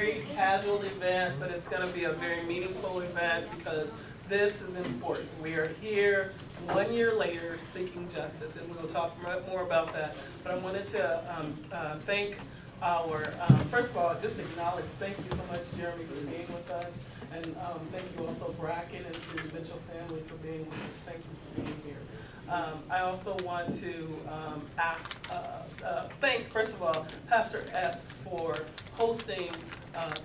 very casual event, but it's going to be a very meaningful event because this is important. We are here 1 year later seeking justice, and we'll talk more about that. But I wanted to thank our, first of all, just acknowledge, thank you so much, Jerime, for being with us. And thank you also, Bracken, and to the Mitchell family for being with us. Thank you for being here. I also want to thank, first of all, Pastor Epps for hosting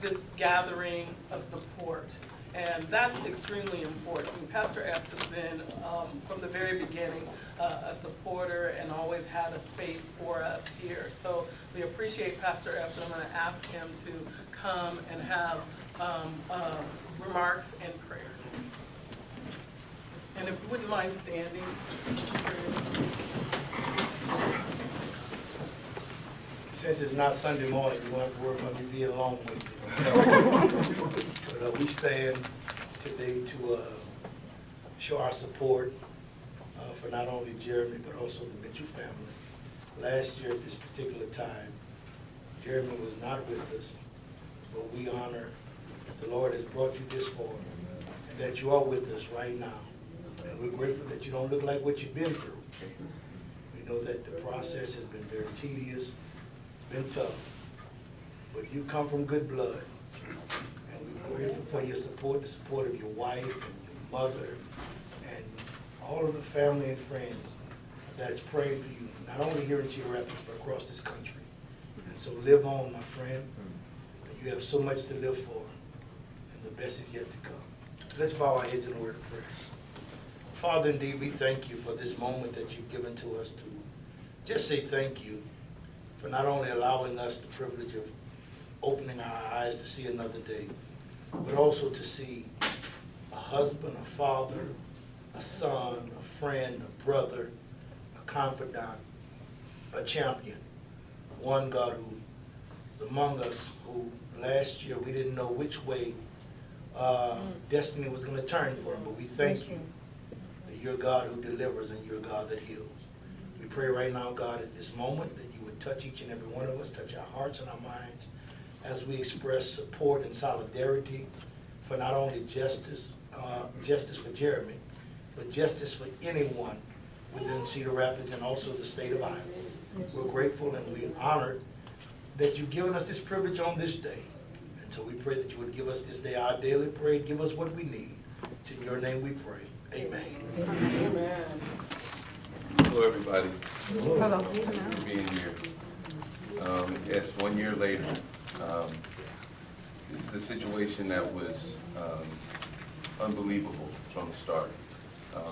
this gathering of support. And that's extremely important. Pastor Epps has been, from the very beginning, a supporter and always had a space for us here. So we appreciate Pastor Epps, and I'm going to ask him to come and have remarks and prayer. And if you wouldn't mind standing. Since it's not Sunday morning, you won't have to work on me being alone with you. But we stand today to show our support for not only Jerime, but also the Mitchell family. Last year at this particular time, Jerime was not with us, but we honor that the Lord has brought you this far and that you are with us right now. And we're grateful that you don't look like what you've been through. We know that the process has been very tedious, been tough, but you come from good blood. And we're grateful for your support, the support of your wife and your mother and all of the family and friends that's praying for you, not only here in Cedar Rapids, but across this country. And so live on, my friend. You have so much to live for, and the best is yet to come. Let's bow our heads in a word of prayer. Father, indeed, we thank you for this moment that you've given to us to just say thank you for not only allowing us the privilege of opening our eyes to see another day, but also to see a husband, a father, a son, a friend, a brother, a confidant, a champion, one, God, who is among us, who last year we didn't know which way destiny was going to turn for him, but we thank you that you're God who delivers and you're God that heals. We pray right now, God, at this moment that you would touch each and every one of us, touch our hearts and our minds as we express support and solidarity for not only justice for Jerime, but justice for anyone within Cedar Rapids and also the state of Iowa. We're grateful and we're honored that you've given us this privilege on this day. And so we pray that you would give us this day our daily bread, give us what we need. It's in your name we pray. Amen. Amen. Hello, everybody. Hello. Thanks for being here. Yes, 1 year later, this is a situation that was unbelievable from the start.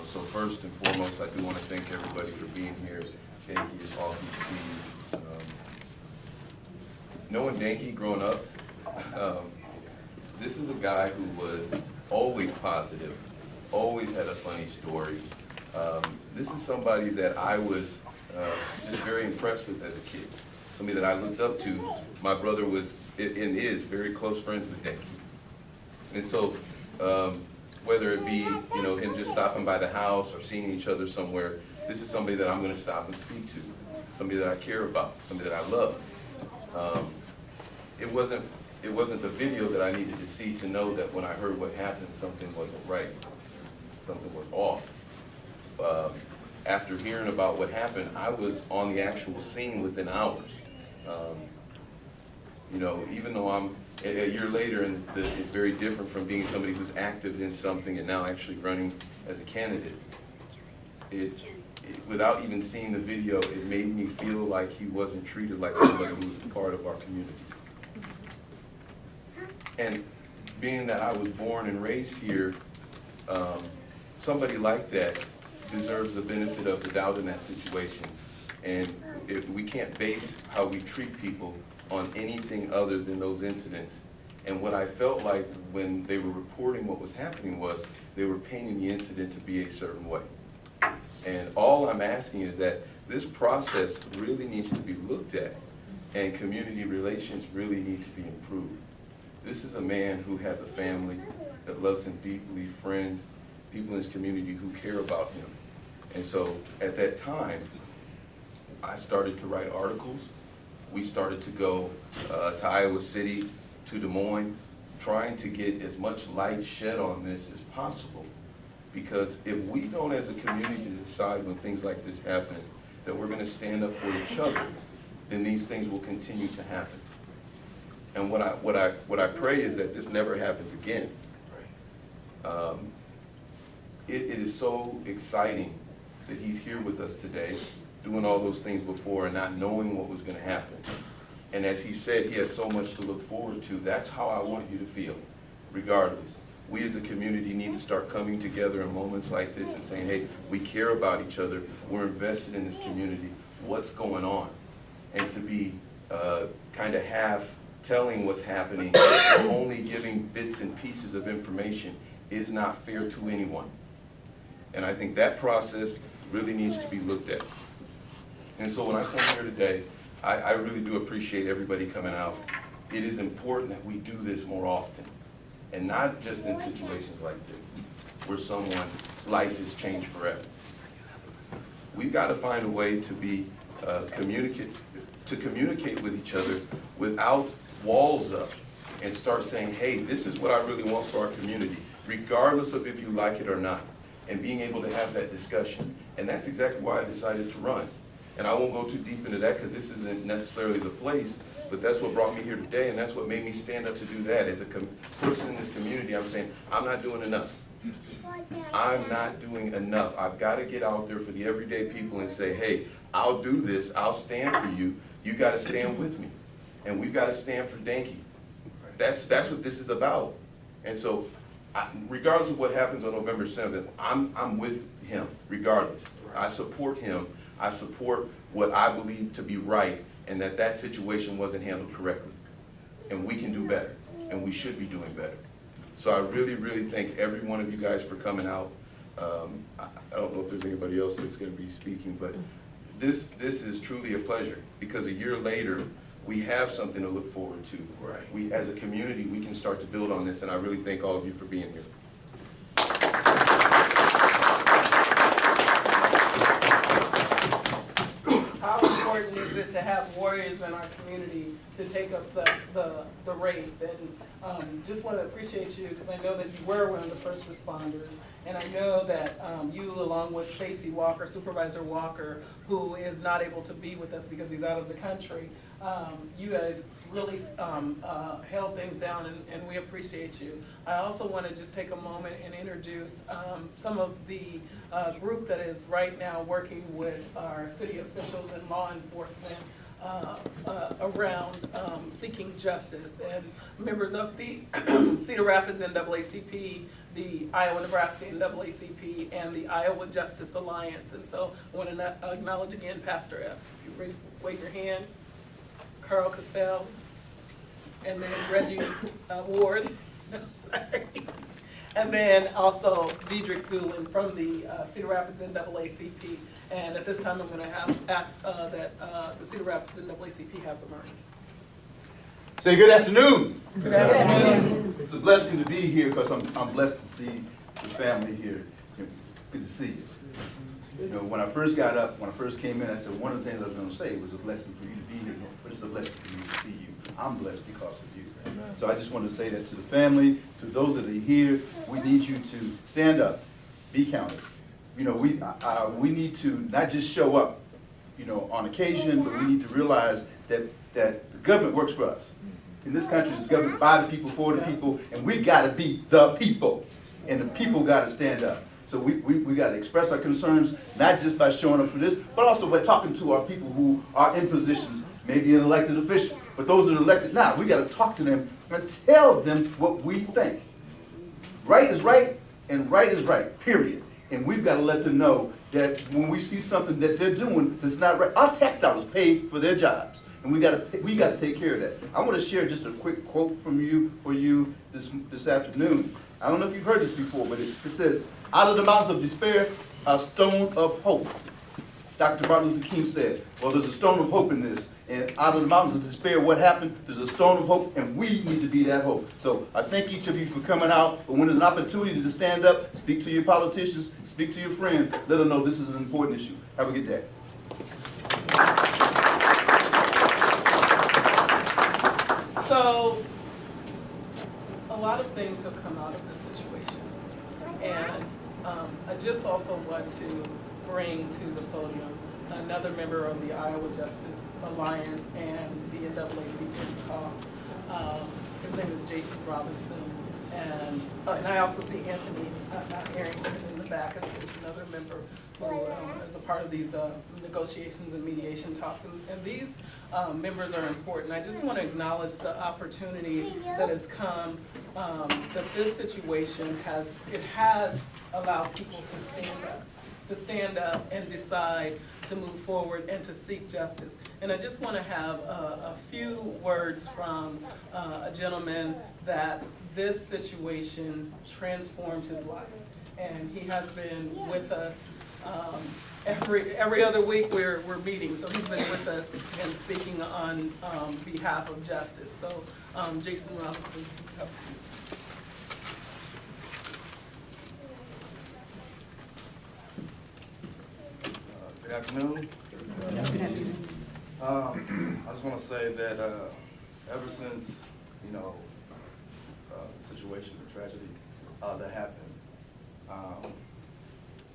So first and foremost, I do want to thank everybody for being here. Danke is awesome to see you. Knowing Danke growing up, this is a guy who was always positive, always had a funny story. This is somebody that I was just very impressed with as a kid, somebody that I looked up to. My brother was and is very close friends with Danke. And so whether it be him just stopping by the house or seeing each other somewhere, this is somebody that I'm going to stop and speak to, somebody that I care about, somebody that I love. It wasn't the video that I needed to see to know that when I heard what happened, something wasn't right, something was off. After hearing about what happened, I was on the actual scene within hours. Even though I'm a year later, and it's very different from being somebody who's active in something and now actually running as a candidate. Without even seeing the video, it made me feel like he wasn't treated like somebody who was a part of our community. And being that I was born and raised here, somebody like that deserves the benefit of the doubt in that situation. And we can't base how we treat people on anything other than those incidents. And what I felt like when they were reporting what was happening was they were painting the incident to be a certain way. And all I'm asking is that this process really needs to be looked at, and community relations really need to be improved. This is a man who has a family that loves him deeply, friends, people in his community who care about him. And so at that time, I started to write articles. We started to go to Iowa City to Des Moines, trying to get as much light shed on this as possible. Because if we don't as a community decide when things like this happen, that we're gonna stand up for each other, then these things will continue to happen. And what I pray is that this never happens again. It is so exciting that he's here with us today, doing all those things before and not knowing what was gonna happen. And as he said, he has so much to look forward to. That's how I want you to feel, regardless. We as a community need to start coming together in moments like this and saying, hey, we care about each other, we're invested in this community, what's going on? And to be kind of half telling what's happening, or only giving bits and pieces of information is not fair to anyone. And I think that process really needs to be looked at. And so when I come here today, I really do appreciate everybody coming out. It is important that we do this more often, and not just in situations like this, where someone's life is changed forever. We've got to find a way to be communicate with each other without walls up, and start saying, hey, this is what I really want for our community, regardless of if you like it or not, and being able to have that discussion. And that's exactly why I decided to run. And I won't go too deep into that because this isn't necessarily the place, but that's what brought me here today, and that's what made me stand up to do that. As a person in this community, I'm saying, I'm not doing enough. I'm not doing enough. I've got to get out there for the everyday people and say, hey, I'll do this, I'll stand for you, you got to stand with me. And we've got to stand for Danke. That's what this is about. And so, regardless of what happens on November 7th, I'm with him, regardless. I support him. I support what I believe to be right, and that situation wasn't handled correctly. And we can do better, and we should be doing better. So I really, really thank every one of you guys for coming out. I don't know if there's anybody else that's going to be speaking, but this is truly a pleasure, because a year later, we have something to look forward to. Right. We, as a community, we can start to build on this, and I really thank all of you for being here. How important is it to have warriors in our community to take up the race? And just want to appreciate you, because I know that you were one of the first responders, and I know that you, along with Stacy Walker, Supervisor Walker, who is not able to be with us because he's out of the country, you guys really held things down, and we appreciate you. I also want to just take a moment and introduce some of the group that is right now working with our city officials and law enforcement around seeking justice, and members of the Cedar Rapids NAACP, the Iowa-Nebraska NAACP, and the Iowa Justice Alliance. And so I want to acknowledge again Pastor Epps. If you wave your hand, Carl Cassell, and then Reggie Ward, sorry. And then also Dedrick Doolin from the Cedar Rapids NAACP. And at this time, I'm going to ask that the Cedar Rapids NAACP have remarks. Say good afternoon. Good afternoon. It's a blessing to be here because I'm blessed to see the family here. Good to see you. You know, when I first got up, when I first came in, I said one of the things I was going to say was a blessing for you to be here, but it's a blessing for me to see you. I'm blessed because of you. So I just want to say that to the family, to those that are here, we need you to stand up, be counted. You know, we need to not just show up, you know, on occasion, but we need to realize that the government works for us. In this country, it's governed by the people, for the people, and we got to be the people, and the people got to stand up. So we got to express our concerns, not just by showing up for this, but also by talking to our people who are in positions, maybe an elected official. But those that are elected now, we got to talk to them and tell them what we think. Right is right, and right is right, period. And we've got to let them know that when we see something that they're doing that's not right, our tax dollars paid for their jobs, and we got to take care of that. I want to share just a quick quote from you for you this afternoon. I don't know if you've heard this before, but it says, "Out of the mountains of despair, a stone of hope." Dr. Martin Luther King said, well, there's a stone of hope in this. And out of the mountains of despair, what happened? There's a stone of hope, and we need to be that hope. So I thank each of you for coming out. But when there's an opportunity to stand up, speak to your politicians, speak to your friends, let them know this is an important issue. Have a good day. So a lot of things have come out of this situation. And I just also want to bring to the podium another member of the Iowa Justice Alliance and the NAACP talks. His name is Jason Robinson. And I also see Anthony Arrington in the back, and there's another member who is a part of these negotiations and mediation talks. And these members are important. I just want to acknowledge the opportunity that has come, that this situation has allowed people to stand up and decide to move forward and to seek justice. And I just want to have a few words from a gentleman that this situation transformed his life. And he has been with us every other week we're meeting, so he's been with us and speaking on behalf of justice. So Jason Robinson. Good afternoon. I just want to say that ever since, the situation, the tragedy that happened,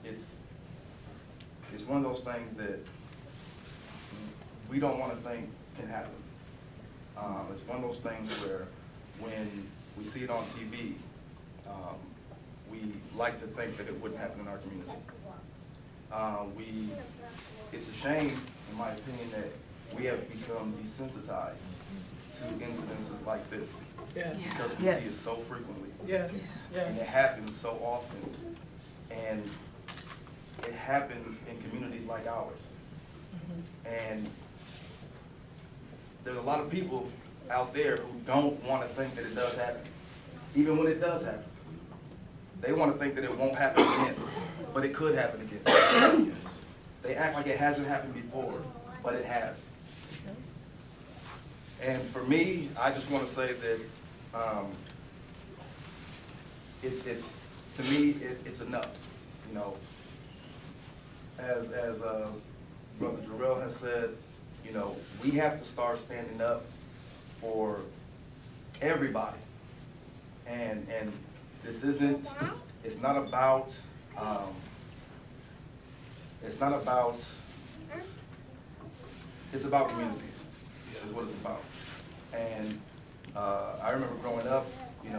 it's one of those things that we don't want to think can happen. It's one of those things where when we see it on TV, we like to think that it wouldn't happen in our community. It's a shame, in my opinion, that we have become desensitized to incidences like this. Yeah. Because we see it so frequently. Yes. Yeah. And it happens so often. And it happens in communities like ours. And there's a lot of people out there who don't want to think that it does happen, even when it does happen. They want to think that it won't happen again, but it could happen again. They act like it hasn't happened before, but it has. And for me, I just want to say that to me, it's enough. As Brother Jerime has said, we have to start standing up for everybody. And this isn't, it's not about it's about community, is what it's about. And I remember growing up, we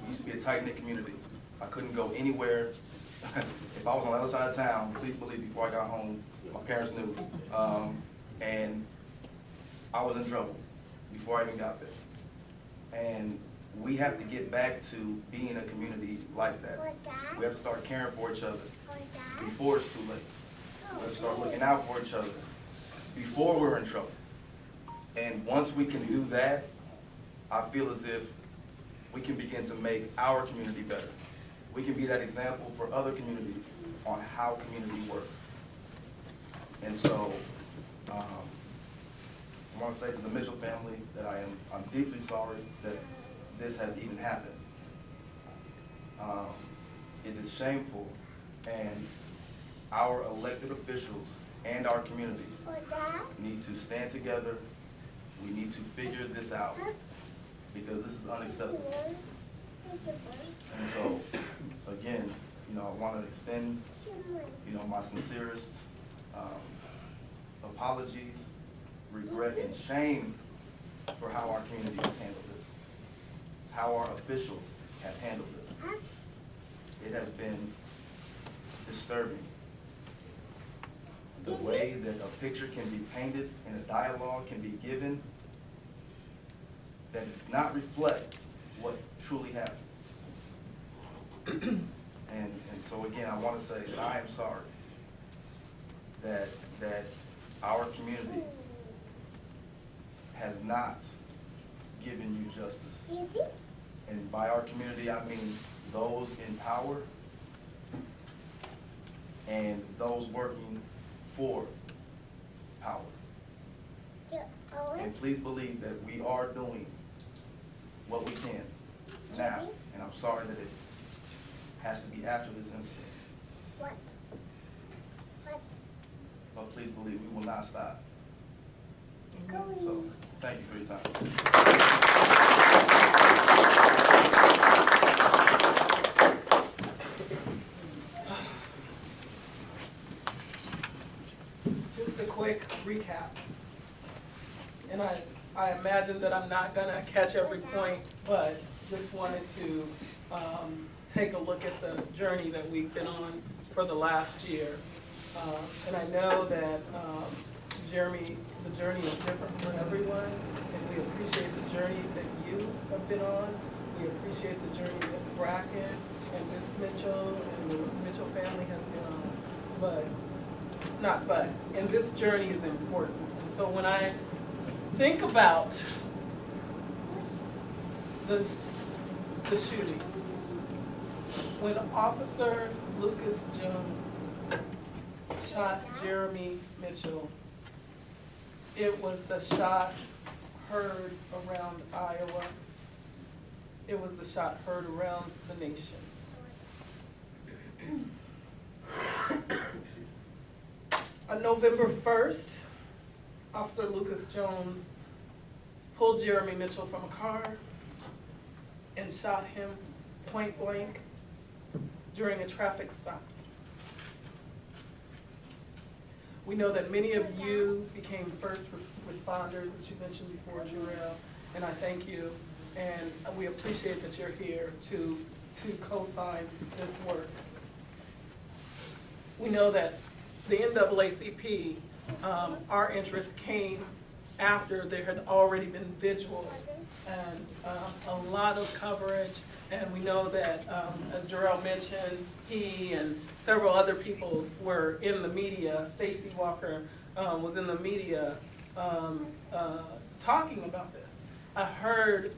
used to be a tight-knit community. I couldn't go anywhere. If I was on the other side of town, please believe before I got home, my parents knew. And I was in trouble before I even got there. And we have to get back to being a community like that. We have to start caring for each other before it's too late. We have to start looking out for each other before we're in trouble. And once we can do that, I feel as if we can begin to make our community better. We can be that example for other communities on how community works. And so, I want to say to the Mitchell family that I'm deeply sorry that this has even happened. It is shameful, and our elected officials and our community need to stand together. We need to figure this out, because this is unacceptable. And so, again, I want to extend, my sincerest apologies, regret, and shame for how our community has handled this, how our officials have handled this. It has been disturbing. The way that a picture can be painted and a dialogue can be given that does not reflect what truly happened. And so again, I want to say that I am sorry that our community has not given you justice. And by our community, I mean those in power and those working for power. And please believe that we are doing what we can now. And I'm sorry that it has to be after this incident. But please believe we will not stop. So, thank you for your time. imagine that I'm not gonna catch every point, but just wanted to take a look at the journey that we've been on for the last year. And I know that Jerime, the journey is different for everyone, and we appreciate the journey that you have been on. We appreciate the journey that Bracken and Miss Mitchell and the Mitchell family has been on. And this journey is important. And so when I think about the shooting, when Officer Lucas Jones shot Jerime Mitchell, it was the shot heard around Iowa. It was the shot heard around the nation. On November 1st, Officer Lucas Jones pulled Jerime Mitchell from a car and shot him point blank during a traffic stop. We know that many of you became first responders, as you mentioned before, Jerime, and I thank you. And we appreciate that you're here to co-sign this work. We know that the NAACP, our interest came after there had already been visuals and a lot of coverage. And we know that, as Jarrell mentioned, he and several other people were in the media. Stacey Walker was in the media talking about this. I heard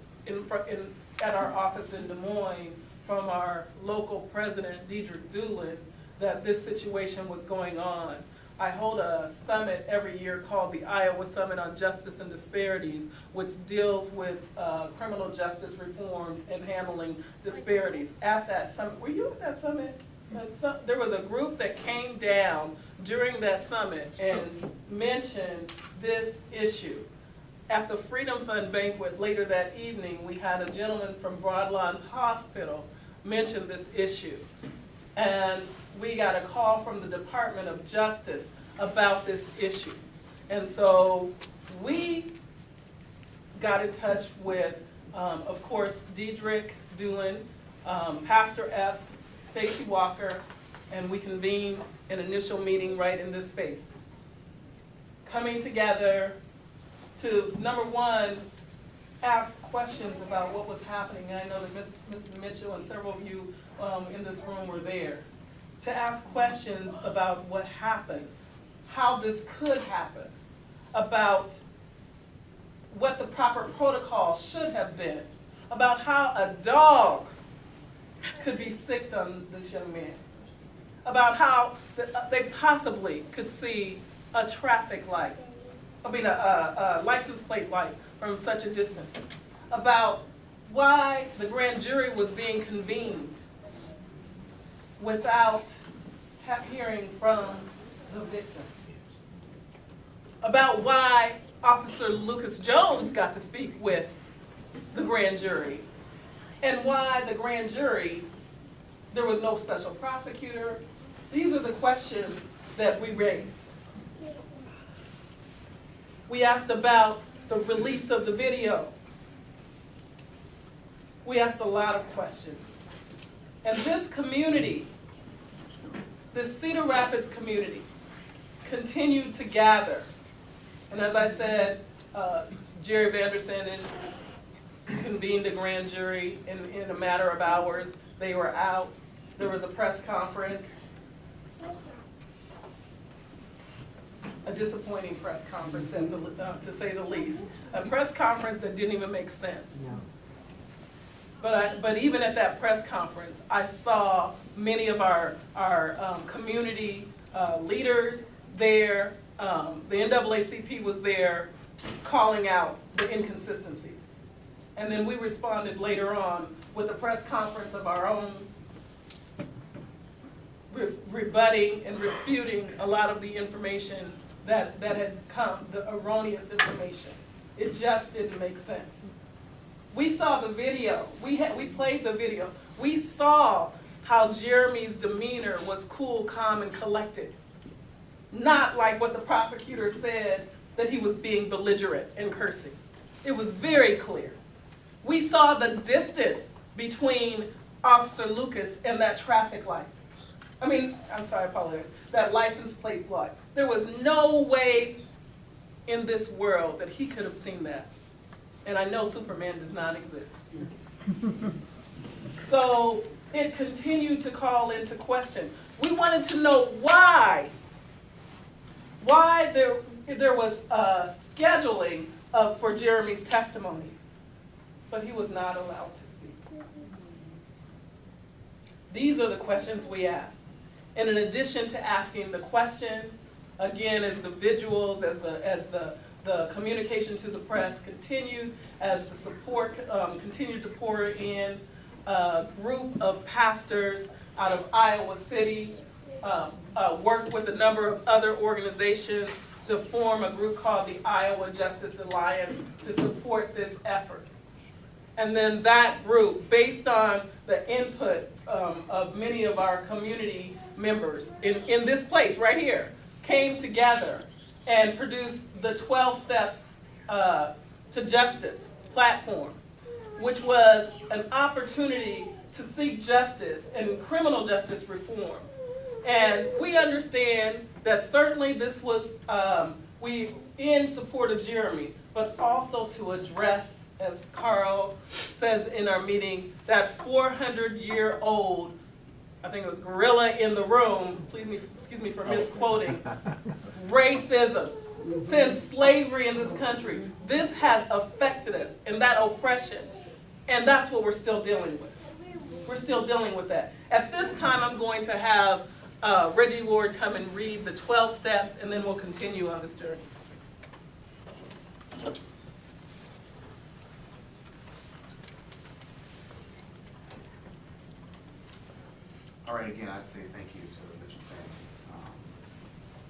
at our office in Des Moines from our local president, Dedrick Doolin, that this situation was going on. I hold a summit every year called the Iowa Summit on Justice and Disparities, which deals with criminal justice reforms and handling disparities. At that summit, were you at that summit? There was a group that came down during that summit and mentioned this issue. At the Freedom Fund banquet later that evening, we had a gentleman from Broadlawns Hospital mention this issue. And we got a call from the Department of Justice about this issue. And so we got in touch with, of course, Dedrick Doolin, Pastor Epps, Stacey Walker, and we convened an initial meeting right in this space. Coming together to, number one, ask questions about what was happening. And I know that Mrs. Mitchell and several of you in this room were there. To ask questions about what happened, how this could happen, about what the proper protocol should have been, about how a dog could be sicked on this young man, about how they possibly could see a traffic light, a license plate light from such a distance, about why the grand jury was being convened without hearing from the victim, about why Officer Lucas Jones got to speak with the grand jury, and why the grand jury, there was no special prosecutor. These are the questions that we raised. We asked about the release of the video. We asked a lot of questions. And this community, this Cedar Rapids community, continued to gather. And as I said, Jerry Vanderson convened a grand jury in a matter of hours. They were out. There was a press conference. A disappointing press conference, to say the least. A press conference that didn't even make sense. But even at that press conference, I saw many of our community leaders there. The NAACP was there calling out the inconsistencies. And then we responded later on with a press conference of our own, rebutting and refuting a lot of the information that had come, the erroneous information. It just didn't make sense. We saw the video. We played the video. We saw how Jerime's demeanor was cool, calm, and collected. Not like what the prosecutor said, that he was being belligerent and cursing. It was very clear. We saw the distance between Officer Lucas and that traffic light. I'm sorry, I apologize, that license plate light. There was no way in this world that he could have seen that. And I know Superman does not exist. So it continued to call into question. We wanted to know why there was scheduling for Jerime's testimony, but he was not allowed to speak. These are the questions we asked. And in addition to asking the questions, again, as the visuals, as the communication to the press continued, as the support continued to pour in, a group of pastors out of Iowa City worked with a number of other organizations to form a group called the Iowa Justice Alliance to support this effort. And then that group, based on the input of many of our community members in this place right here, came together and produced the 12 Steps to Justice platform, which was an opportunity to seek justice and criminal justice reform. And we understand that certainly this was in support of Jerime, but also to address, as Carl says in our meeting, that 400-year-old, I think it was gorilla in the room, excuse me for misquoting, racism. Since slavery in this country, this has affected us, and that oppression, and that's what we're still dealing with. We're still dealing with that. At this time, I'm going to have Reggie Ward come and read the 12 steps, and then we'll continue on this journey. All right, again, I'd say thank you to the Mitchell family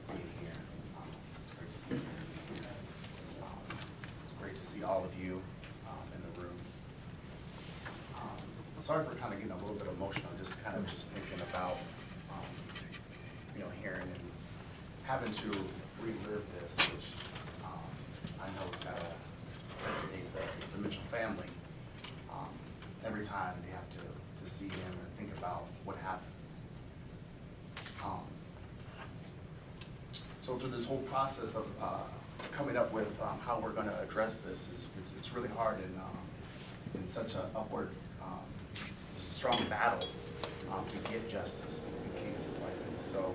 being here. It's great to see you here. It's great to see all of you in the room. Sorry for kind of getting a little bit emotional, just thinking about, hearing and having to relive this, which I know it's got to devastate the Mitchell family every time they have to see him and think about what happened. So through this whole process of coming up with how we're going to address this, it's really hard in such an upward, strong battle to get justice in cases like this. So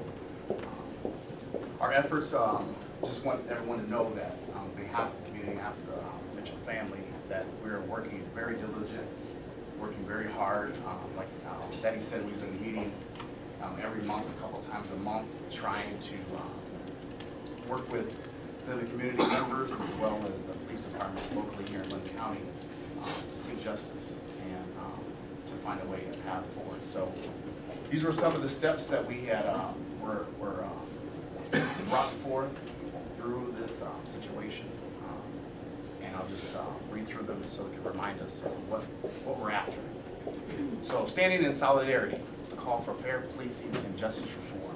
our efforts, just want everyone to know that on behalf of the community, on behalf of the Mitchell family, that we're working very diligent, working very hard. Like Betty said, we've been meeting every month, a couple times a month, trying to work with the community members as well as the police departments locally here in Lynn County to seek justice and to find a way to path forward. So these were some of the steps that we had were brought forth through this situation. And I'll just read through them so it can remind us of what we're after. So, standing in solidarity, the call for fair policing and justice reform.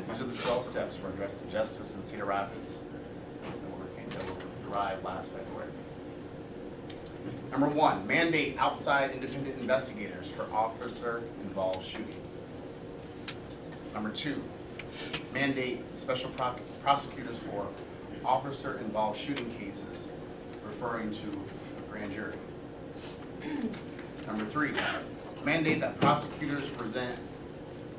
These are the 12 steps for addressing justice in Cedar Rapids that were derived last February. Number 1, mandate outside independent investigators for officer-involved shootings. Number 2, mandate special prosecutors for officer-involved shooting cases, referring to a grand jury. Number 3, mandate that prosecutors present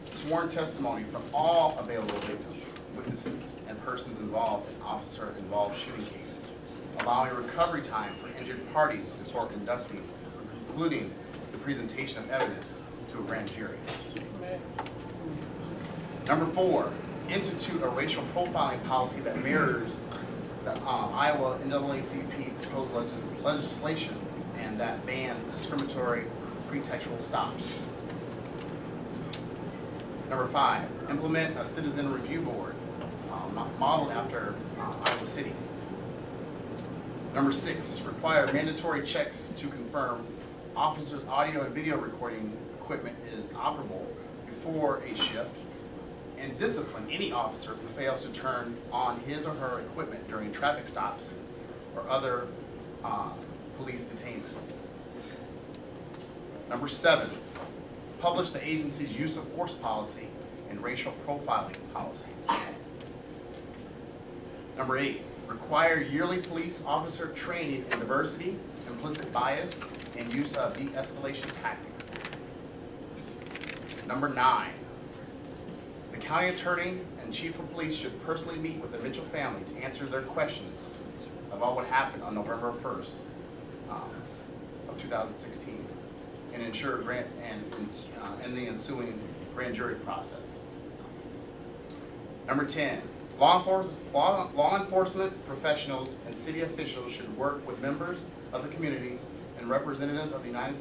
sworn testimony from all available victims, witnesses, and persons involved in officer-involved shooting cases, allowing recovery time for injured parties before conducting or concluding the presentation of evidence to a grand jury. Number 4, institute a racial profiling policy that mirrors the Iowa NAACP proposed legislation and that bans discriminatory pretextual stops. Number 5, implement a citizen review board modeled after Iowa City. Number 6, require mandatory checks to confirm officers' audio and video recording equipment is operable before a shift, and discipline any officer who fails to turn on his or her equipment during traffic stops or other police detainment. Number 7, publish the agency's use of force policy and racial profiling policy. Number 8, require yearly police officer training in diversity, implicit bias, and use of de-escalation tactics. Number 9, the county attorney and chief of police should personally meet with the Mitchell family to answer their questions about what happened on November 1st of 2016 and ensure in the ensuing grand jury process. Number 10, law enforcement professionals and city officials should work with members of the community and representatives of the United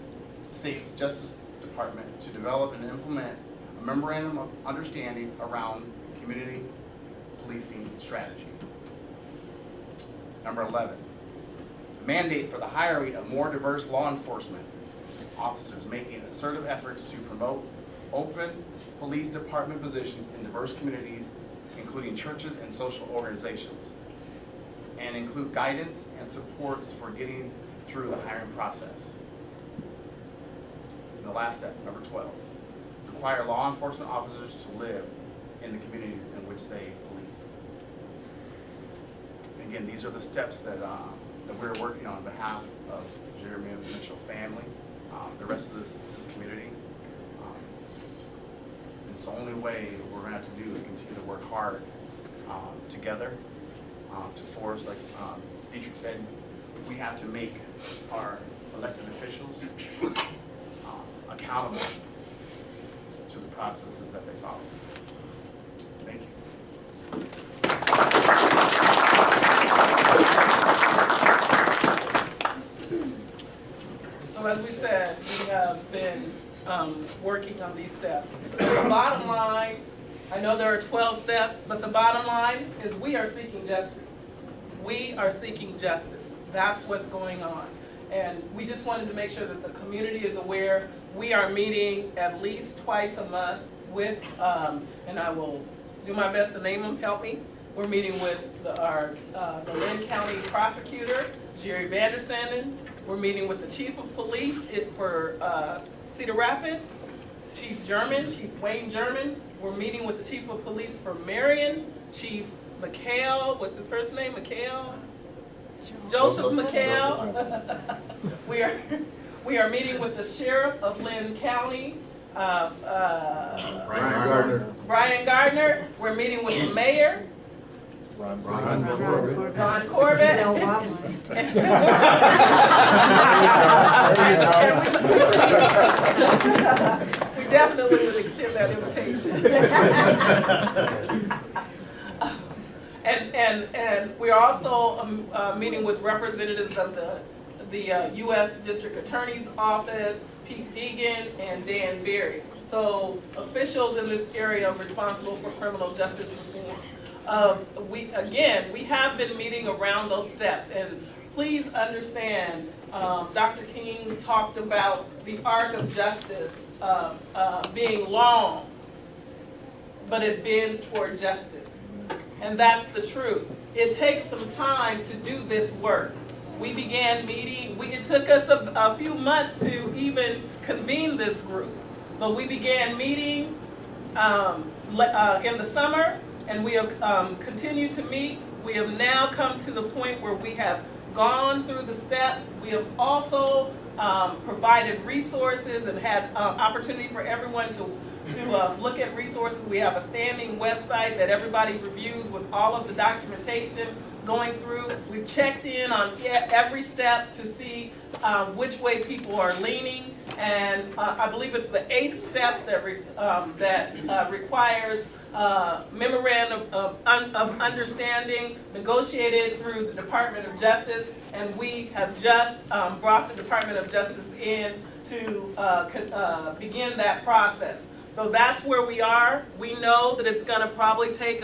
States Justice Department to develop and implement a memorandum of understanding around community policing strategy. Number 11, mandate for the hiring of more diverse law enforcement officers, making assertive efforts to promote open police department positions in diverse communities, including churches and social organizations, and include guidance and supports for getting through the hiring process. And the last step, number 12, require law enforcement officers to live in the communities in which they police. Again, these are the steps that we're working on behalf of Jerime and the Mitchell family, the rest of this community. It's the only way we're going to have to do is continue to work hard together to force, like Dietrich said, we have to make our elected officials accountable to the processes that they follow. Thank you. So as we said, we have been working on these steps. The bottom line, I know there are 12 steps, but the bottom line is we are seeking justice. We are seeking justice. That's what's going on. And we just wanted to make sure that the community is aware. We are meeting at least twice a month with, and I will do my best to name them, help me. We're meeting with the Lynn County prosecutor, Jerry Vandersanden. We're meeting with the chief of police for Cedar Rapids, Chief Wayne Jerime. We're meeting with the chief of police for Marion, Chief McHale, what's his first name, McHale? Joseph McHale. We are meeting with the sheriff of Lynn County, Brian Gardner. We're meeting with the mayor, Ron Corbett. We definitely would extend that invitation. And we are also meeting with representatives of the U.S. District Attorney's Office, Pete Deegan, and Dan Berry. So officials in this area responsible for criminal justice reform. We have been meeting around those steps, and please understand, Dr. King talked about the arc of justice being long, but it bends toward justice. And that's the truth. It takes some time to do this work. We began meeting, it took us a few months to even convene this group, but we began meeting in the summer, and we have continued to meet. We have now come to the point where we have gone through the steps. We have also provided resources and had opportunity for everyone to look at resources. We have a standing website that everybody reviews with all of the documentation going through. We've checked in on every step to see which way people are leaning, and I believe it's the 8th step that requires memorandum of understanding negotiated through the Department of Justice, and we have just brought the Department of Justice in to begin that process. So that's where we are. We know that it's going to probably take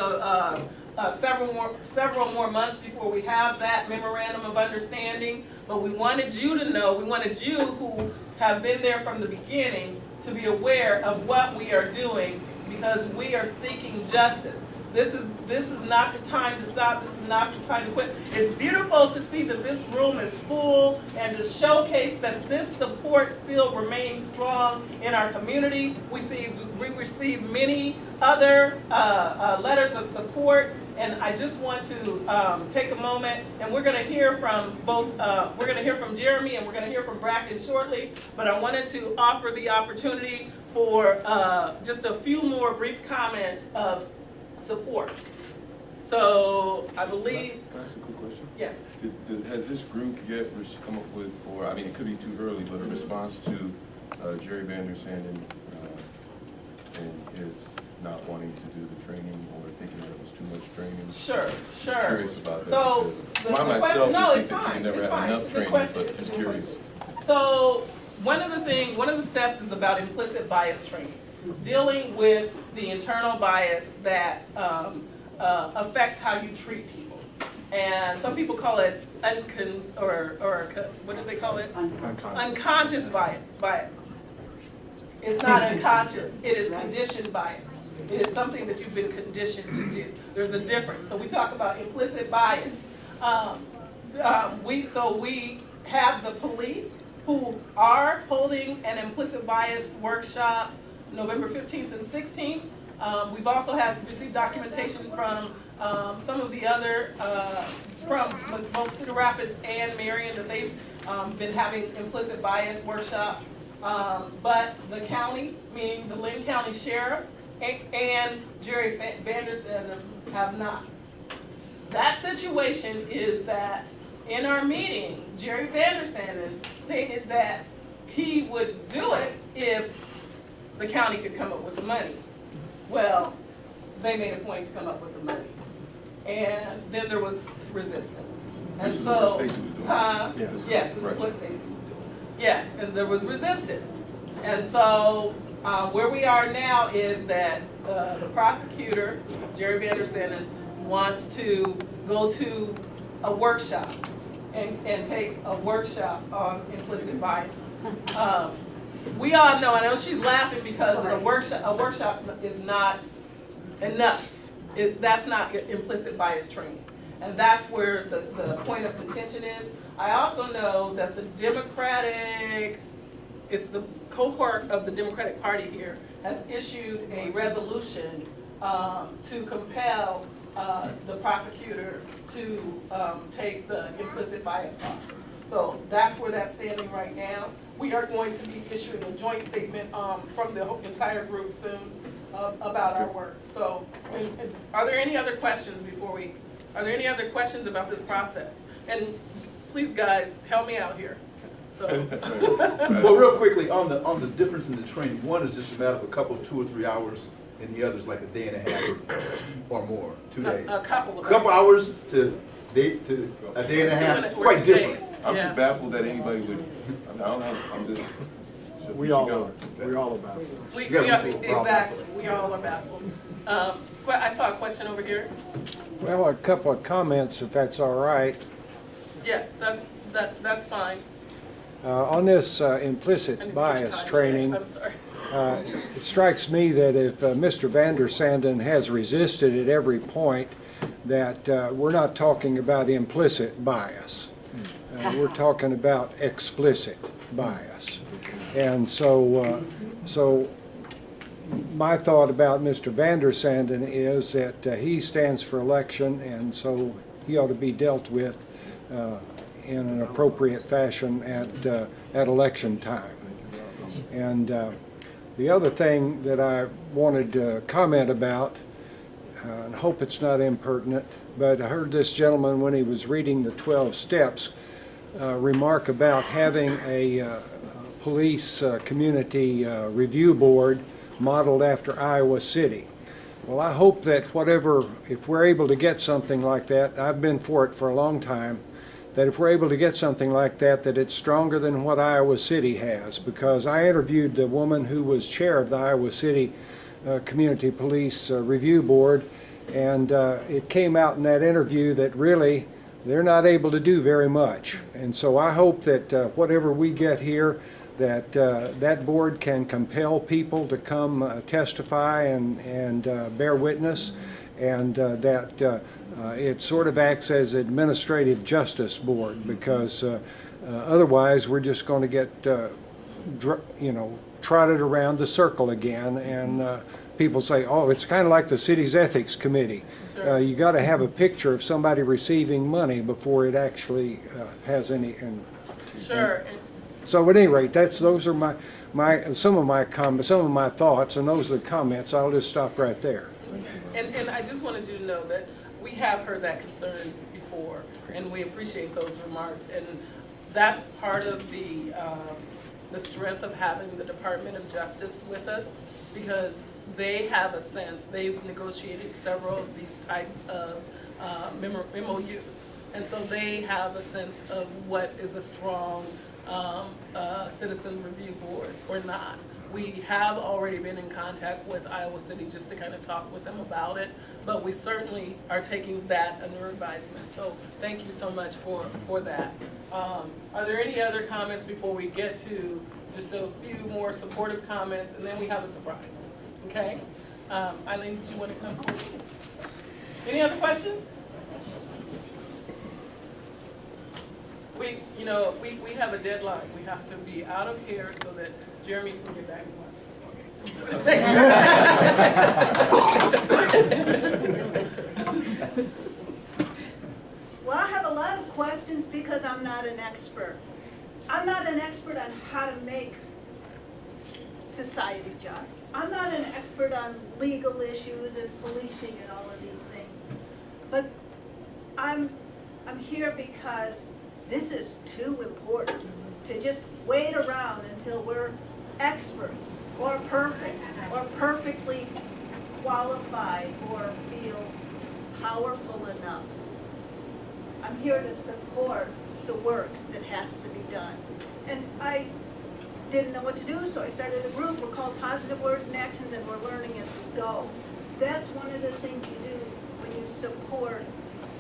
several more months before we have that memorandum of understanding, but we wanted you to know, we wanted you who have been there from the beginning to be aware of what we are doing, because we are seeking justice. This is not the time to stop. This is not the time to quit. It's beautiful to see that this room is full and to showcase that this support still remains strong in our community. We receive many other letters of support, and I just want to take a moment, and we're going to hear from both. We're going to hear from Jerime and we're going to hear from Bracken shortly. But I wanted to offer the opportunity for just a few more brief comments of support. So I believe. Can I ask a quick question? Yes. Has this group yet come up with, or I mean, it could be too early, but a response to Jerry Vander Sanden and his not wanting to do the training or thinking that it was too much training? Sure. Curious about that. So because the myself question, no, would it's think that fine. you never It's have fine. enough It's a good training, question. but It's a just good curious. question. So one of the steps is about implicit bias training, dealing with the internal bias that affects how you treat people. And some people call it what do they call it? Unconscious bias. It's not unconscious, it is conditioned bias. It is something that you've been conditioned to do. There's a difference. So we talk about implicit bias. We have the police who are holding an implicit bias workshop November 15th and 16th. We've also received documentation from some of the other, from both Cedar Rapids and Marion, that they've been having implicit bias workshops. But the county, meaning the Lynn County Sheriffs and Jerry Vander Sanden, have not. That situation is that in our meeting, Jerry Vander Sanden stated that he would do it if the county could come up with the money. Well, they made a point to come up with the money. And then there was resistance. And This is so, what Stacey was doing. yes, this is what Stacey was doing. Yes, and there was resistance. And so where we are now is that the prosecutor, Jerry Vander Sanden, wants to go to a workshop and take a workshop on implicit bias. We all know, I know she's laughing because a workshop is not enough. That's not implicit bias training. And that's where the point of contention is. I also know that it's the cohort of the Democratic Party here has issued a resolution to compel the prosecutor to take the implicit bias off. So that's where that's standing right now. We are going to be issuing a joint statement from the entire group soon about our work. So, are there any other questions are there any other questions about this process? And please, guys, help me out here. So. Well, real quickly, on the difference in the training, one is just a matter of a couple, 2 or 3 hours, and the other is like a day and a half or more, 2 days. A couple hours to a day and a half, quite different. I'm just baffled that anybody would, I don't know, I'm just. We all are baffled. Exactly, we all are baffled. I saw a question over here. Well, a couple of comments, if that's all right. Yes, that's fine. On this implicit bias training, I'm sorry. it strikes me that if Mr. Vander Sanden has resisted at every point, that we're not talking about implicit bias. We're talking about explicit bias. And so my thought about Mr. Vander Sanden is that he stands for election, and so he ought to be dealt with in an appropriate fashion at election time. And the other thing that I wanted to comment about, and hope it's not impertinent, but I heard this gentleman when he was reading the 12 steps remark about having a police community review board modeled after Iowa City. Well, I hope that if we're able to get something like that, I've been for it for a long time, that if we're able to get something like that, that it's stronger than what Iowa City has. Because I interviewed the woman who was chair of the Iowa City Community Police Review Board, and it came out in that interview that really they're not able to do very much. And so I hope that whatever we get here, that that board can compel people to come testify and bear witness, and that it sort of acts as administrative justice board, because otherwise we're just going to get trotted around the circle again, and people say, oh, it's kind of like the city's ethics committee. Sure. You got to have a picture of somebody receiving money before it actually has any. Sure. So at any rate, those are some of my thoughts, and those are the comments. I'll just stop right there. And I just wanted you to know that we have heard that concern before, and we appreciate those remarks. And that's part of the strength of having the Department of Justice with us, because they have a sense, they've negotiated several of these types of MOUs. And so they have a sense of what is a strong citizen review board or not. We have already been in contact with Iowa City just to kind of talk with them about it, but we certainly are taking that under advisement. So thank you so much for that. Are there any other comments before we get to just a few more supportive comments, and then we have a surprise? Okay? Eileen, did you want to come forward? Any other questions? We have a deadline. We have to be out of here so that Jeremy can get back to us. Well, I have a lot of questions because I'm not an expert. I'm not an expert on how to make society just. I'm not an expert on legal issues and policing and all of these things. But I'm here because this is too important to just wait around until we're experts or perfect or perfectly qualified or feel powerful enough. I'm here to support the work that has to be done. And I didn't know what to do, so I started a group. We're called Positive Words and Actions, and we're learning as we go. That's one of the things you do when you support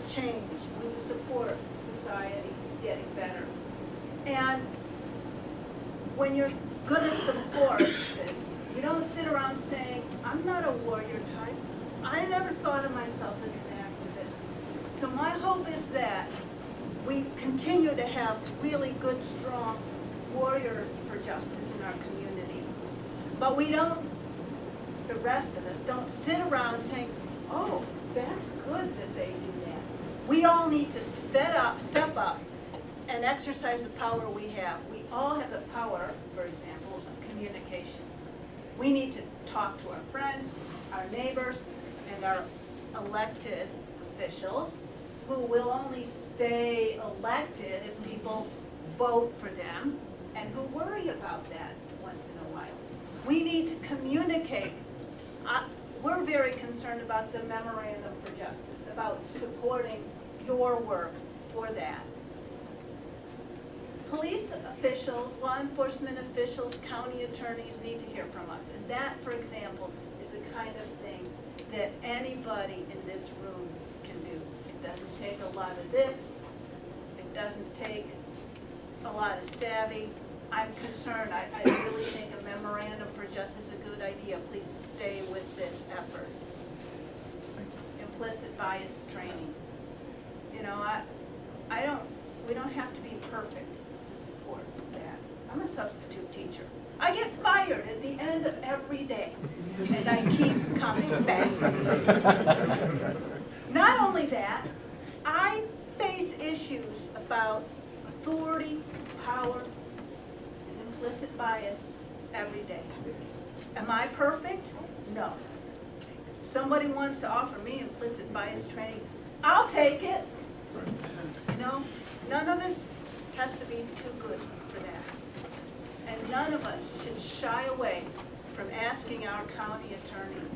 change, when you support society getting better. And when you're going to support this, you don't sit around saying, I'm not a warrior type. I never thought of myself as an activist. So my hope is that we continue to have really good, strong warriors for justice in our community. But we don't, the rest of us, don't sit around saying, oh, that's good that they do that. We all need to step up and exercise the power we have. We all have the power, for example, of communication. We need to talk to our friends, our neighbors, and our elected officials, who will only stay elected if people vote for them and who worry about that once in a while. We need to communicate. We're very concerned about the Memorandum for Justice, about supporting your work for that. Police officials, law enforcement officials, county attorneys need to hear from us. And that, for example, is the kind of thing that anybody in this room can do. It doesn't take a lot of this. It doesn't take a lot of savvy. I'm concerned. I really think a memorandum for justice is a good idea. Please stay with this effort. Implicit bias training. You know, we don't have to be perfect to support that. I'm a substitute teacher. I get fired at the end of every day, and I keep coming back. Not only that, I face issues about authority, power, and implicit bias every day. Am I perfect? No. Somebody wants to offer me implicit bias training, I'll take it. You know, none of us has to be too good for that. And none of us should shy away from asking our county attorney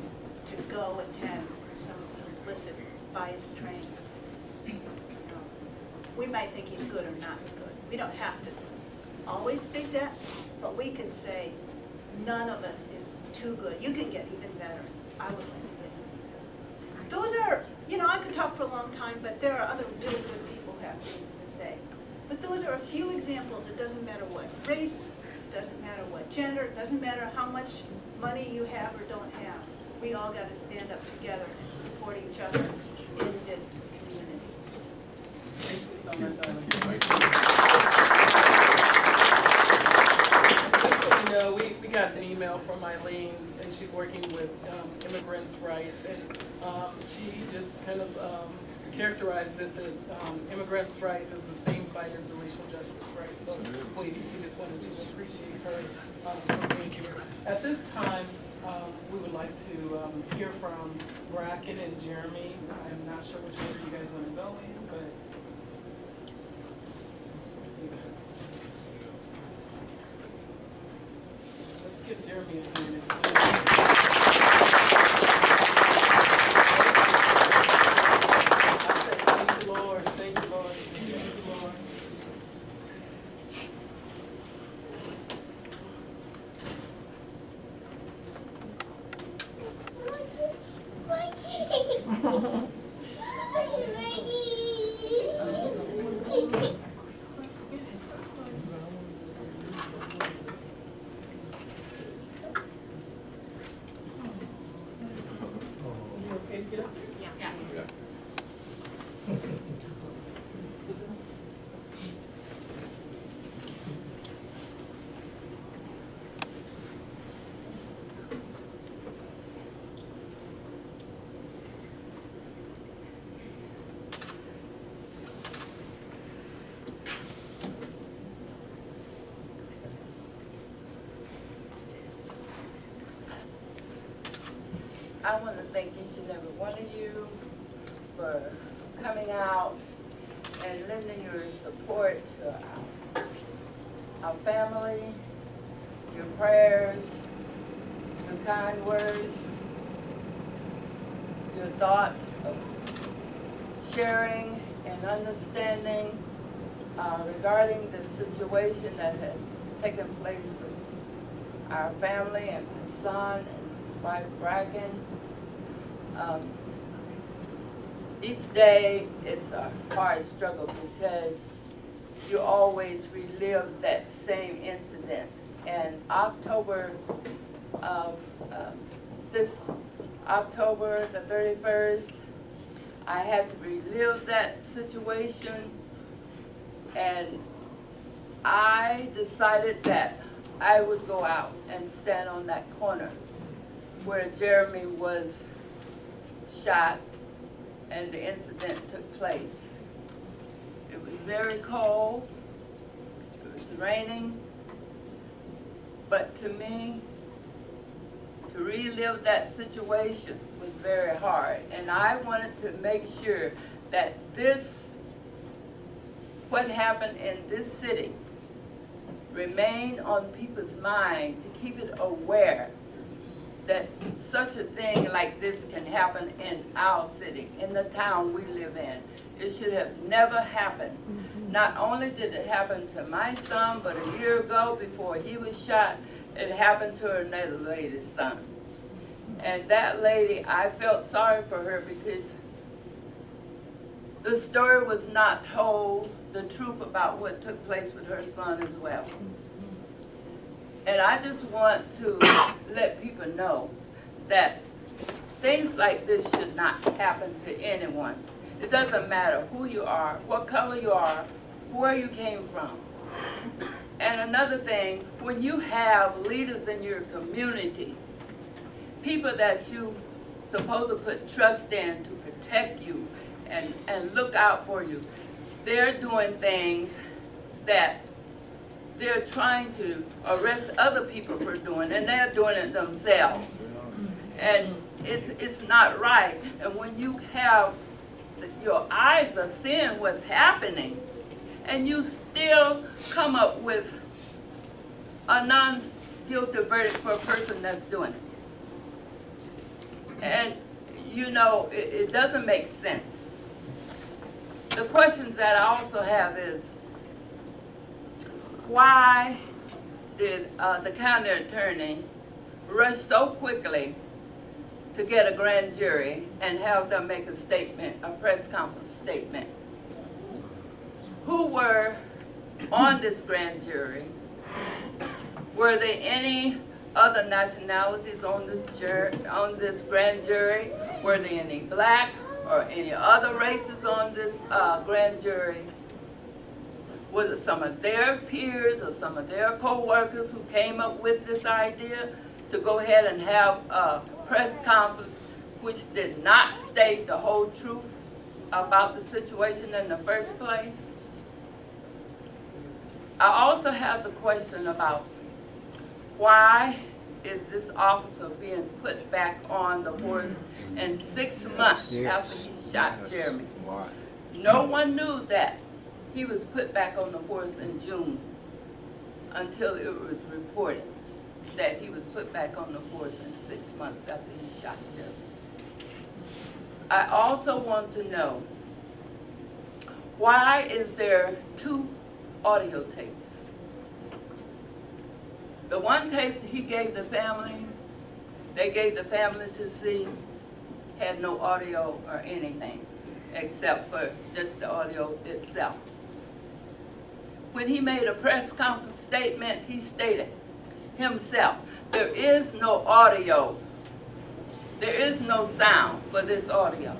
to go attend some implicit bias training. You know, we might think he's good or not good. We don't have to always state that, but we can say none of us is too good. You can get even better. I would like to get even better. Those are, you know, I could talk for a long time, but there are other really good people who have things to say. But those are a few examples. It doesn't matter what race, it doesn't matter what gender, it doesn't matter how much money you have or don't have. we all got to stand up together and support each other in this community. Thank you so much, Eileen. Just so you know, we got an email from Eileen, and she's working with immigrants' rights, and she just kind of characterized this as immigrants' right is the same fight as the racial justice right. So we just wanted to appreciate her for being here. At this time, we would like to hear from Bracken and Jerime. I'm not sure which order you guys want to go in, but. Let's give Jerime a few minutes. Thank you, Lord. Thank you, Lord. Thank you, Lord. Is it okay to get up? I want to thank each and every one of you for coming out and lending your support to our family, your prayers, your kind words, your thoughts of sharing and understanding regarding the situation that has taken place with our family and my son and his wife Bracken. Each day it's a hard struggle because you always relive that same incident. And October of this October the 31st, I had to relive that situation, and I decided that I would go out and stand on that corner where Jerime was shot and the incident took place. It was very cold, it was raining, but to me, to relive that situation was very hard. And I wanted to make sure that what happened in this city, remain on people's mind, to keep it aware that such a thing like this can happen in our city, in the town we live in. It should have never happened. Not only did it happen to my son, but a year ago, before he was shot, it happened to another lady's son. And that lady, I felt sorry for her because the story was not told, the truth about what took place with her son as well. And I just want to let people know that things like this should not happen to anyone. It doesn't matter who you are, what color you are, where you came from. And another thing, when you have leaders in your community, people that you supposed to put trust in to protect you and look out for you, they're doing things that they're trying to arrest other people for doing, and they're doing it themselves. And it's not right. And when you have your eyes are seeing what's happening, and you still come up with a non-guilty verdict for a person that's doing it. And you know, it doesn't make sense. The questions that I also have is, why did the county attorney rush so quickly to get a grand jury and have them make a statement, a press conference statement? Who were on this grand jury? Were there any other nationalities on this grand jury? Were there any blacks or any other races on this grand jury? Was it some of their peers or some of their co-workers who came up with this idea to go ahead and have a press conference which did not state the whole truth about the situation in the first place? I also have the question about why is this officer being put back on the force in 6 months after he shot Jerime? Why? No one knew that he was put back on the force in June until it was reported that he was put back on the force in 6 months after he shot Jerime. I also want to know, why is there 2 audio tapes? The one tape he gave the family, they gave the family to see, had no audio or anything except for just the audio itself. When he made a press conference statement, he stated himself, there is no audio, there is no sound for this audio.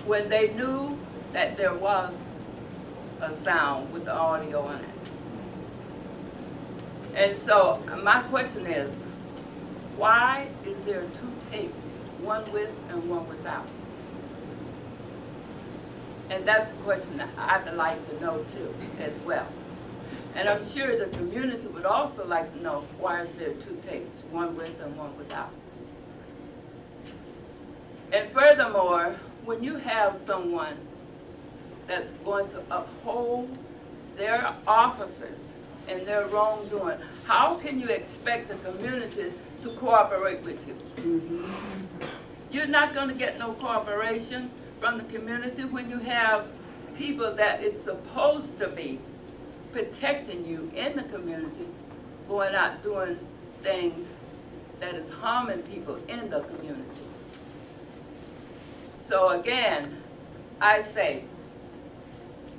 When they knew that there was a sound with the audio on it. And so my question is, why is there 2 tapes, one with and one without? And that's a question that I'd like to know too, as well. And I'm sure the community would also like to know, why is there 2 tapes, one with and one without? And furthermore, when you have someone that's going to uphold their officers and their wrongdoing, how can you expect the community to cooperate with you? You're not going to get no cooperation from the community when you have people that is supposed to be protecting you in the community going out doing things that is harming people in the community. So again, I say,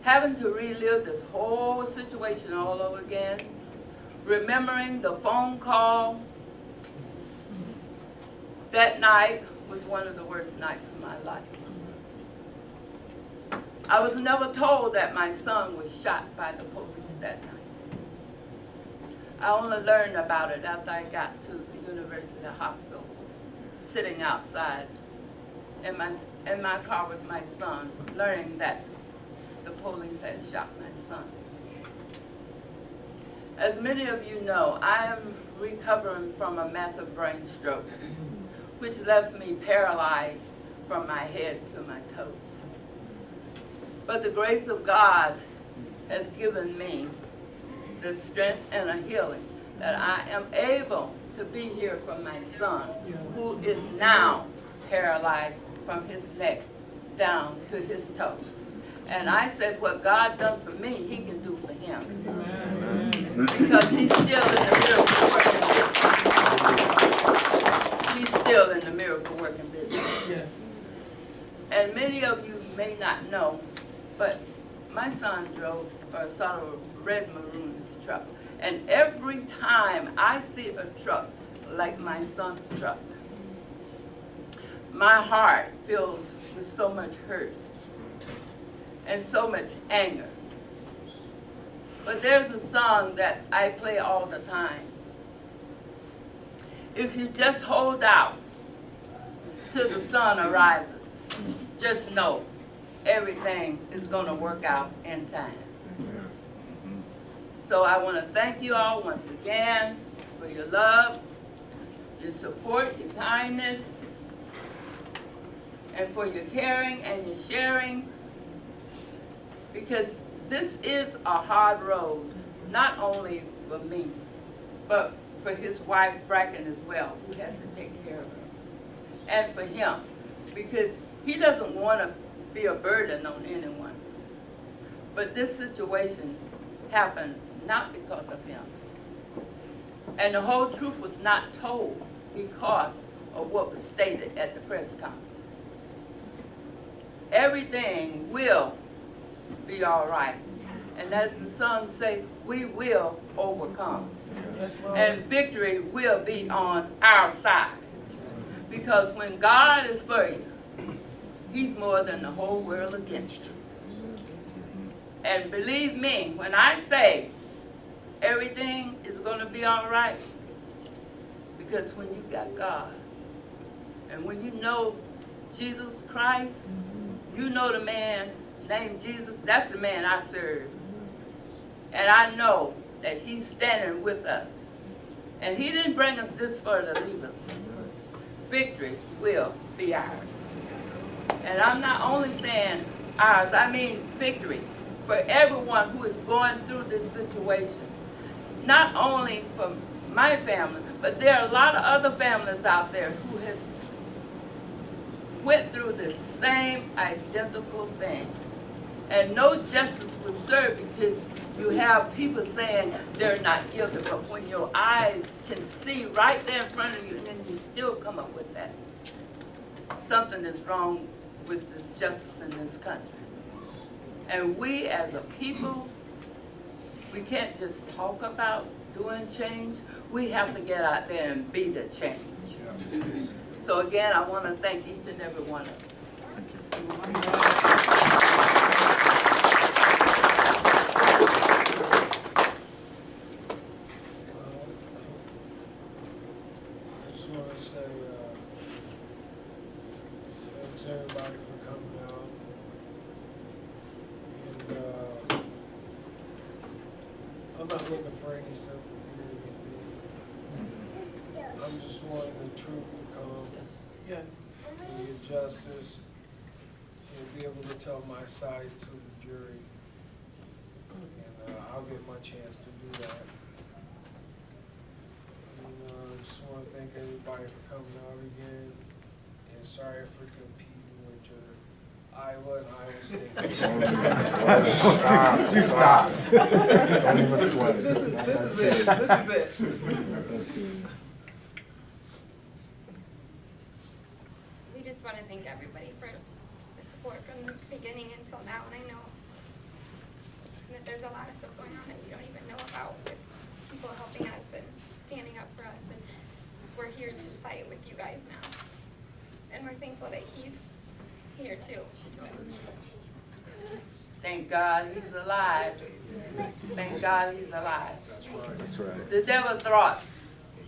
having to relive this whole situation all over again, remembering the phone call that night was one of the worst nights of my life. I was never told that my son was shot by the police that night. I only learned about it after I got to the University Hospital, sitting outside in my car with my son, learning that the police had shot my son. As many of you know, I am recovering from a massive brain stroke, which left me paralyzed from my head to my toes. But the grace of God has given me the strength and a healing that I am able to be here for my son, who is now paralyzed from his neck down to his toes. And I said, what God done for me, he can do for him. Amen. Because he's still in the miracle working business. He's still in the miracle working business. Yes. And many of you may not know, but my son drove a sort of red maroon truck. And every time I see a truck like my son's truck, my heart fills with so much hurt and so much anger. But there's a song that I play all the time. If you just hold out till the sun arises, just know everything is going to work out in time. So I want to thank you all once again for your love, your support, your kindness, and for your caring and your sharing, because this is a hard road, not only for me, but for his wife, Bracken, as well, who has to take care of her, and for him, because he doesn't want to be a burden on anyone. But this situation happened not because of him. And the whole truth was not told because of what was stated at the press conference. Everything will be all right. And as the song say, we will overcome. and victory will be on our side. Because when God is for you, He's more than the whole world against you. And believe me, when I say everything is going to be all right, because when you got God, and when you know Jesus Christ, you know the man named Jesus, that's the man I serve. And I know that He's standing with us. And He didn't bring us this far to leave us. Victory will be ours. And I'm not only saying ours, I mean victory for everyone who is going through this situation. Not only for my family, but there are a lot of other families out there who has went through the same identical thing. And no justice was served because you have people saying they're not guilty, but when your eyes can see right there in front of you and then you still come up with that, something is wrong with the justice in this country. And we as a people, we can't just talk about doing change. We have to get out there and be the change. So again, I want to thank each and every one of you. I just want to say thanks everybody for coming out. And I'm not looking for any sympathy or anything. I'm just wanting the truth to come Yes. and get justice and be able to tell my side to the jury. And I'll get my chance to do that. And I just want to thank everybody for coming out again. And sorry for competing with your Iowa and Iowa State. Stop. This is it. We just want to thank everybody for the support from the beginning until now, and I know that there's a lot of stuff going on that we don't even know about, with people helping us and standing up for us, and we're here to fight with you guys now. And we're thankful that He's here too. Thank God He's alive. Thank God He's alive. That's right. The devil thought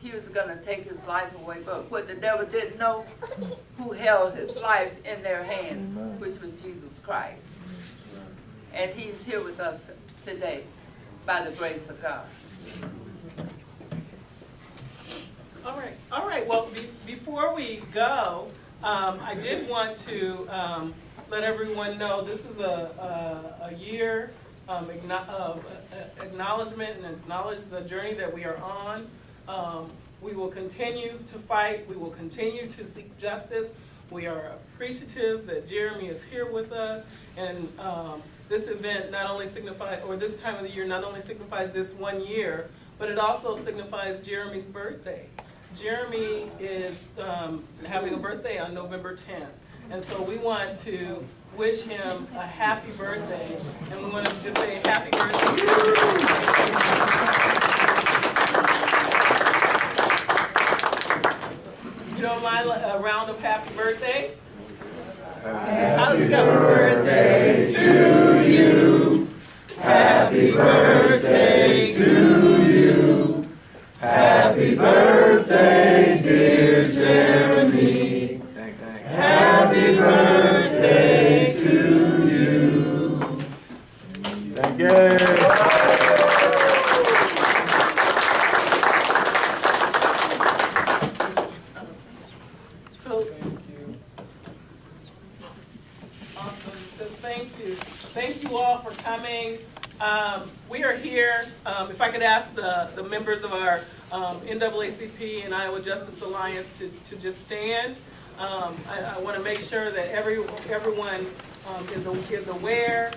he was going to take his life away, but what the devil didn't know, who held his life in their hand, which was Jesus Christ. And He's here with us today by the grace of God. All right, well, before we go, I did want to let everyone know this is a year of acknowledgement and acknowledge the journey that we are on. We will continue to fight. We will continue to seek justice. We are appreciative that Jerime is here with us. And this event not only signifies, or this time of the year not only signifies this 1 year, but it also signifies Jerime's birthday. Jerime is having a birthday on November 10th. And so we want to wish him a happy birthday. And we want to just say happy birthday. You don't mind a round of happy birthday? Happy birthday to you. Happy birthday to you. Happy birthday, dear Jerime. Happy birthday to you. Thank you. So, Thank you. awesome, says thank you. Thank you all for coming. We are here, if I could ask the members of our NAACP and Iowa Justice Alliance to just stand. I want to make sure that everyone is aware.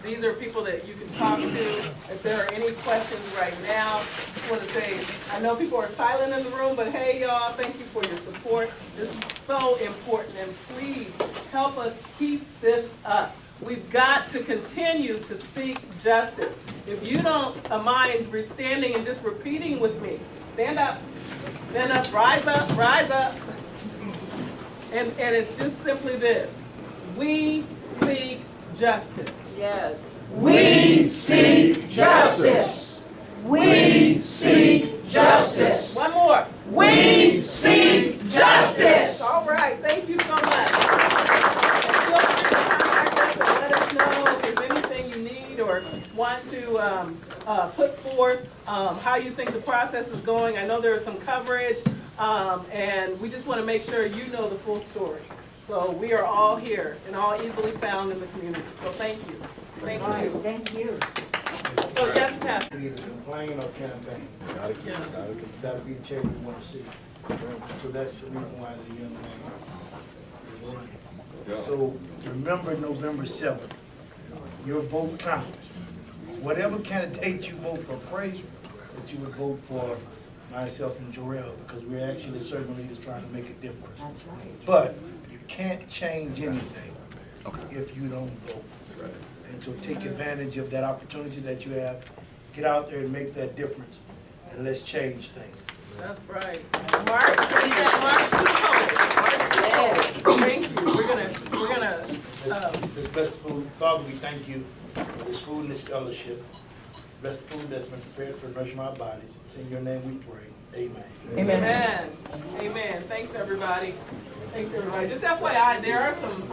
These are people that you can talk to. If there are any questions right now, I just want to say, I know people are silent in the room, but hey y'all, thank you for your support. This is so important, and please help us keep this up. We've got to continue to seek justice. If you don't mind standing and just repeating with me, stand up, rise up, rise up. And it's just simply this: we seek justice. Yes. We seek justice. We seek justice. One more. We seek justice. All right, thank you so much. And feel free to contact us and let us know if there's anything you need or want to put forth, how you think the process is going. I know there is some coverage, and we just want to make sure you know the full story. So we are all here and all easily found in the community. So thank you. Thank you. Thank you. So yes, Pastor. Either complain or campaign. Yes. That'll be the change we want to see. So that's the reason why the young man is running. So remember November 7th, your vote counts. Whatever candidate you vote for, pray that you would vote for myself and Jerime, because we're actually serving leaders trying to make a difference. That's right. But you can't change anything if you don't vote. And so take advantage of that opportunity that you have. Get out there and make that difference, and let's change things. That's right. March, March to hope. Thank you. We're gonna. This best food, Father, we thank you for this food and this fellowship. Best food that's been prepared for nourishing our bodies. It's in your name we pray. Amen. Amen. Amen. Thanks, everybody. Thanks, everybody. Just FYI, there are some.